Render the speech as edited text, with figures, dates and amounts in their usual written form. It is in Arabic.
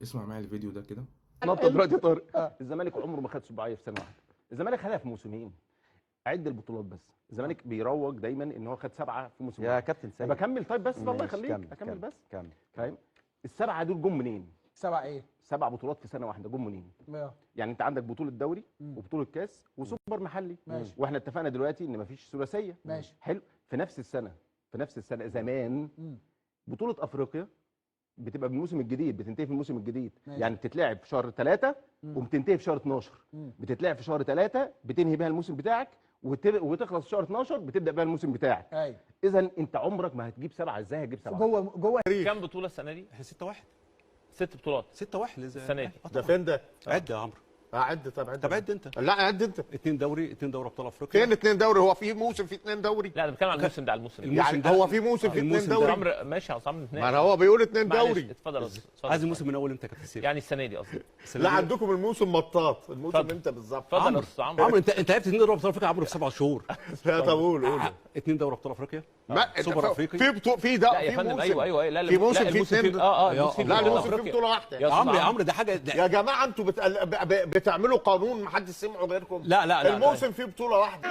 اسمع معايا الفيديو ده كده. نقطة دلوقتي يا طارق. الزمالك عمره ما خد سباعية في سنة واحدة. الزمالك خدها في موسمين. عد البطولات بس. الزمالك بيروج دايما ان هو خد 7 في موسم يا واحد. كابتن سيد بكمل طيب بس الله ماشي، يخليك كمل اكمل بس. كمل. فاهم؟ ال7 دول جم منين؟ 7 ايه؟ 7 بطولات في سنة واحدة جم منين؟ يعني انت عندك بطولة دوري وبطولة كاس وسوبر محلي. ماشي. واحنا اتفقنا دلوقتي ان مفيش ثلاثية. ماشي. حلو؟ في نفس السنة زمان بطولة افريقيا بتبقى بالموسم الجديد، بتنتهي في الموسم الجديد. ماشي. يعني بتتلعب في شهر 3 وبتنتهي في شهر 12. بتتلعب في شهر 3 بتنهي بيها الموسم بتاعك وتخلص في شهر 12 بتبدا بيها الموسم بتاعك. ايوه. اذا انت عمرك ما هتجيب 7. ازاي هتجيب 7؟ جوه كام بطوله السنه دي؟ احنا 6-1 6 بطولات 6-1 السنه دي. ده فين ده؟ عد يا عمرو. عد. طب عد. طب عد انت. لا عد انت. 2 دوري 2 دوري ابطال افريقيا. فين 2 دوري؟ هو في موسم في 2 دوري؟ لا انا بتكلم على الموسم ده، على الموسم ده. يعني ده هو في موسم في 2 الموسم ده دوري؟ عمرو ماشي يا عصام اثنين. ما هو بيقول 2 دوري. اتفضل يا أستاذ. عايز الموسم من اول امتى يا كابتن سيف؟ يعني السنه دي قصدي. لا عندكم الموسم مطاط. الموسم اتفضل. امتى بالظبط؟ اتفضل يا عمرو استاذ عمرو. عمرو انت لعبت 2 دوري ابطال افريقيا عمرو في 7 شهور. لا طب قول 2 دوري ابطال افريقيا ما سوبر افريقي. في بطوله في لا يا في فندم موسم. ايوه لا في موسم لا، في الموسم 2 الموسم لا بطولة الموسم في أفريقيا. بطوله واحده. يا يا عمرو أستاذ يا عمرو ده حاجه يا جماعه انتوا بتعملوا قانون ما حدش سمعه غيركم. لا الموسم فيه بطوله واحده.